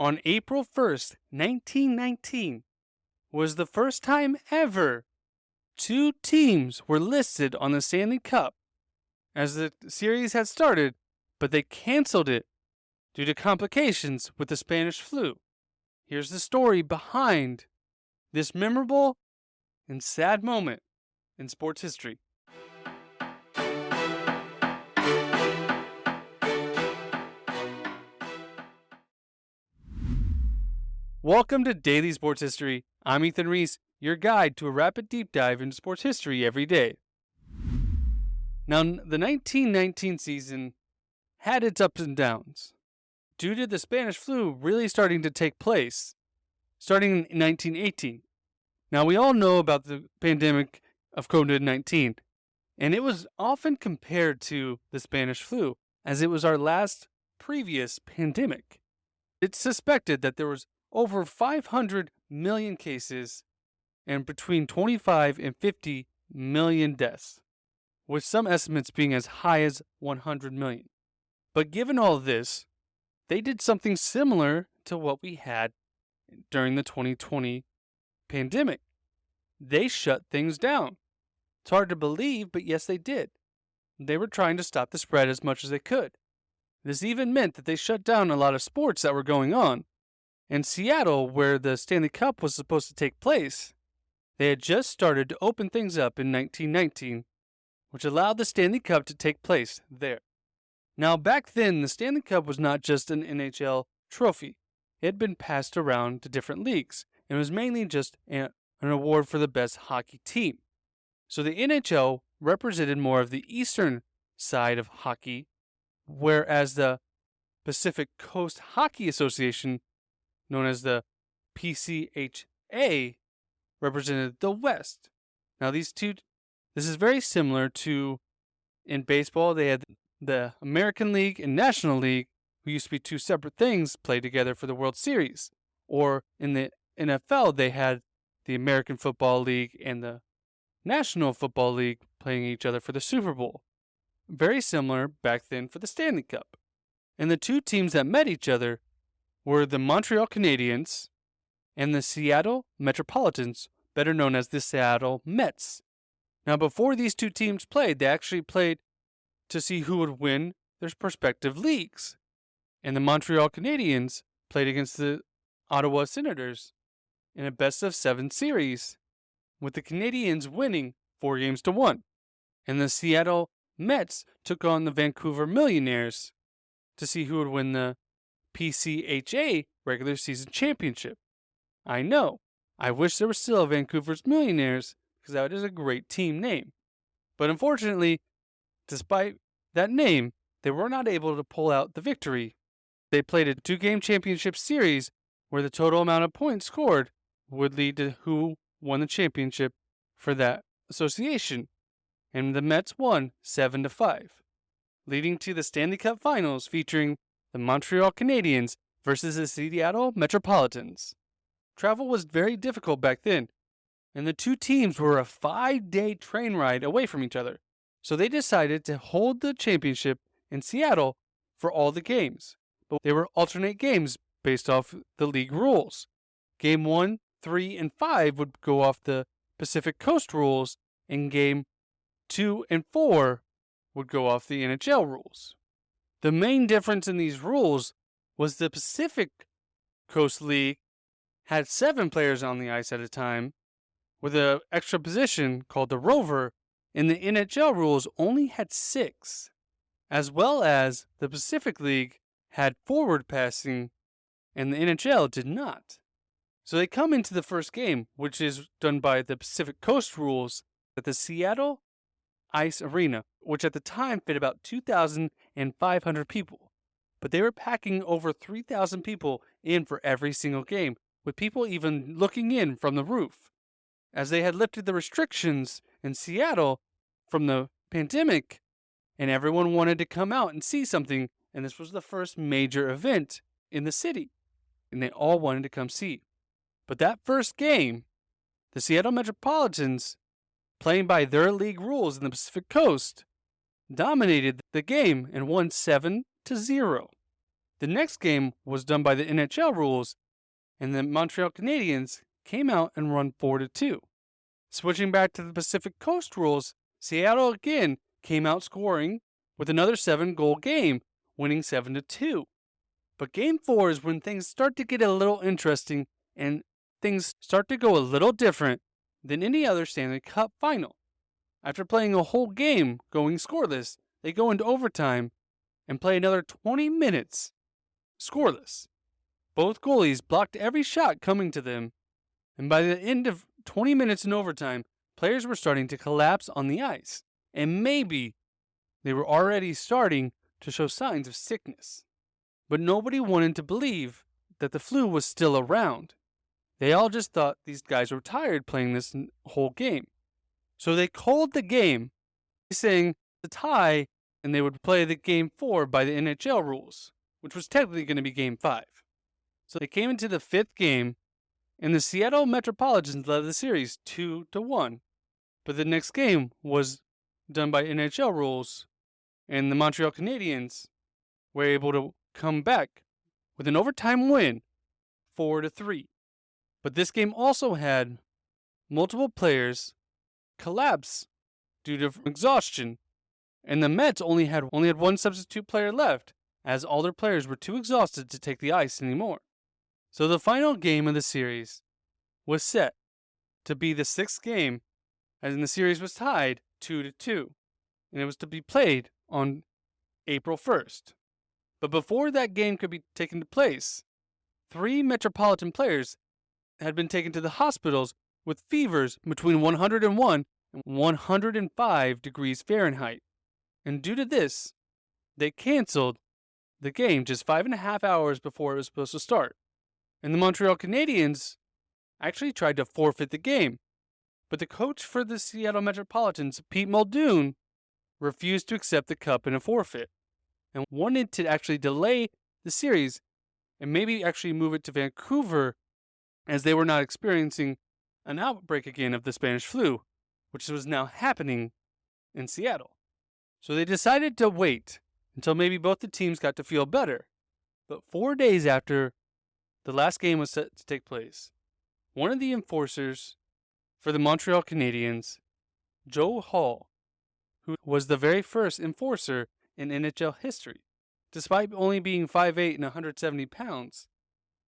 on April 1st, 1919, was the first time ever two teams were listed on the Stanley Cup, as the series had started, but they canceled it due to complications with the Spanish flu. Here's the story behind this memorable and sad moment in sports history. Welcome to Daily Sports History. I'm Ethan Reese, your guide to a rapid deep dive into sports history every day. Now, the 1919 season had its ups and downs due to the Spanish flu really starting to take place, starting in 1918. Now, we all know about the pandemic of COVID-19, and it was often compared to the Spanish flu, as it was our last previous pandemic. It's suspected that there was over 500 million cases and between 25 and 50 million deaths, with some estimates being as high as 100 million. But given all this, they did something similar to what we had during the 2020 pandemic. They shut things down. It's hard to believe, but yes, they did. They were trying to stop the spread as much as they could. This even meant that they shut down a lot of sports that were going on. In Seattle, where the Stanley Cup was supposed to take place, they had just started to open things up in 1919, which allowed the Stanley Cup to take place there. Now, back then, the Stanley Cup was not just an NHL trophy. It had been passed around to different leagues, and was mainly just an award for the best hockey team. So the NHL represented more of the eastern side of hockey, whereas the Pacific Coast Hockey Association, known as the PCHA, represented the West. Now this is very similar to, in baseball, they had the American League and National League, who used to be two separate things, play together for the World Series. Or in the NFL, they had the American Football League and the National Football League playing each other for the Super Bowl. Very similar back then for the Stanley Cup. And the two teams that met each other were the Montreal Canadiens and the Seattle Metropolitans, better known as the Seattle Mets. Now, before these two teams played, they actually played to see who would win their respective leagues. And the Montreal Canadiens played against the Ottawa Senators in a best-of-7 series, with the Canadiens winning 4-1. And the Seattle Mets took on the Vancouver Millionaires to see who would win the PCHA regular season championship. I know. I wish there was still a Vancouver's Millionaires, because that is a great team name. But unfortunately, despite that name, they were not able to pull out the victory. They played a 2-game championship series where the total amount of points scored would lead to who won the championship for that association. And the Mets won 7-5, leading to the Stanley Cup Finals featuring the Montreal Canadiens versus the Seattle Metropolitans. Travel was very difficult back then, and the two teams were a 5-day train ride away from each other. So they decided to hold the championship in Seattle for all the games. But they were alternate games based off the league rules. Game 1, 3, and 5 would go off the Pacific Coast rules, and Game 2 and 4 would go off the NHL rules. The main difference in these rules was the Pacific Coast League had 7 players on the ice at a time, with an extra position called the rover, and the NHL rules only had 6, as well as the Pacific League had forward passing, and the NHL did not. So they come into the first game, which is done by the Pacific Coast rules, at the Seattle Ice Arena, which at the time fit about 2,500 people. But they were packing over 3,000 people in for every single game, with people even looking in from the roof. As they had lifted the restrictions in Seattle from the pandemic, and everyone wanted to come out and see something, and this was the first major event in the city, and they all wanted to come see. But that first game, the Seattle Metropolitans, playing by their league rules in the Pacific Coast, dominated the game and won 7-0. The next game was done by the NHL rules, and the Montreal Canadiens came out and won 4-2. Switching back to the Pacific Coast rules, Seattle again came out scoring with another 7-goal game, winning 7-2. But Game 4 is when things start to get a little interesting and things start to go a little different than any other Stanley Cup final. After playing a whole game going scoreless, they go into overtime and play another 20 minutes scoreless. Both goalies blocked every shot coming to them, and by the end of 20 minutes in overtime, players were starting to collapse on the ice, and maybe they were already starting to show signs of sickness. But nobody wanted to believe that the flu was still around. They all just thought these guys were tired playing this whole game. So they called the game, saying the tie, and they would play the Game 4 by the NHL rules, which was technically going to be Game 5. So they came into the 5th game, and the Seattle Metropolitans led the series 2-1. But the next game was done by NHL rules, and the Montreal Canadiens were able to come back with an overtime win, 4-3. But this game also had multiple players collapse due to exhaustion, and the Mets only had one substitute player left, as all their players were too exhausted to take the ice anymore. So the final game of the series was set to be the 6th game, as the series was tied 2-2, and it was to be played on April 1st. But before that game could be taken to place, 3 Metropolitan players had been taken to the hospitals with fevers between 101 and 105 degrees Fahrenheit. And due to this, they canceled the game just 5.5 hours before it was supposed to start. And the Montreal Canadiens actually tried to forfeit the game. But the coach for the Seattle Metropolitans, Pete Muldoon, refused to accept the cup in a forfeit and wanted to actually delay the series and maybe actually move it to Vancouver, as they were not experiencing an outbreak again of the Spanish flu, which was now happening in Seattle. So they decided to wait until maybe both the teams got to feel better. But 4 days after the last game was set to take place, one of the enforcers for the Montreal Canadiens, Joe Hall, who was the very first enforcer in NHL history, despite only being 5'8" and 170 pounds,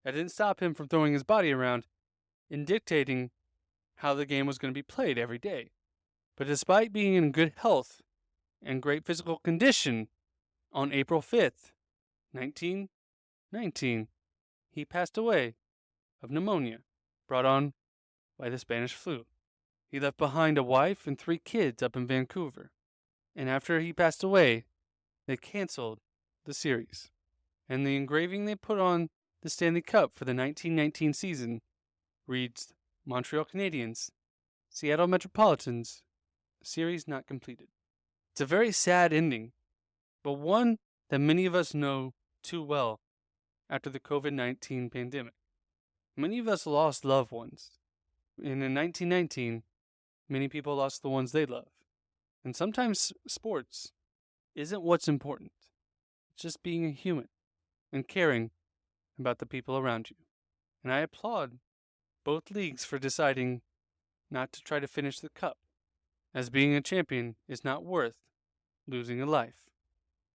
that didn't stop him from throwing his body around and dictating how the game was going to be played every day. But despite being in good health and great physical condition, on April 5th, 1919, he passed away of pneumonia brought on by the Spanish flu. He left behind a wife and 3 kids up in Vancouver. And after he passed away, they canceled the series. And the engraving they put on the Stanley Cup for the 1919 season reads, Montreal Canadiens, Seattle Metropolitans, series not completed. It's a very sad ending, but one that many of us know too well after the COVID-19 pandemic. Many of us lost loved ones. And in 1919, many people lost the ones they love. And sometimes sports isn't what's important. It's just being a human and caring about the people around you. And I applaud both leagues for deciding not to try to finish the cup, as being a champion is not worth losing a life.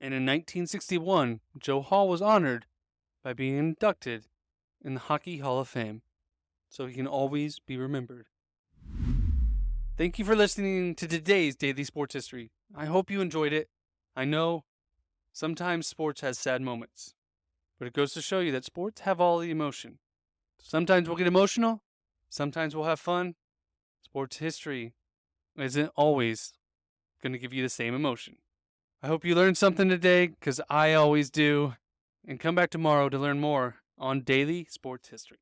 And in 1961, Joe Hall was honored by being inducted in the Hockey Hall of Fame, so he can always be remembered. Thank you for listening to today's Daily Sports History. I hope you enjoyed it. I know sometimes sports has sad moments, but it goes to show you that sports have all the emotion. Sometimes we'll get emotional, sometimes we'll have fun. Sports history isn't always going to give you the same emotion. I hope you learned something today, because I always do. And come back tomorrow to learn more on Daily Sports History.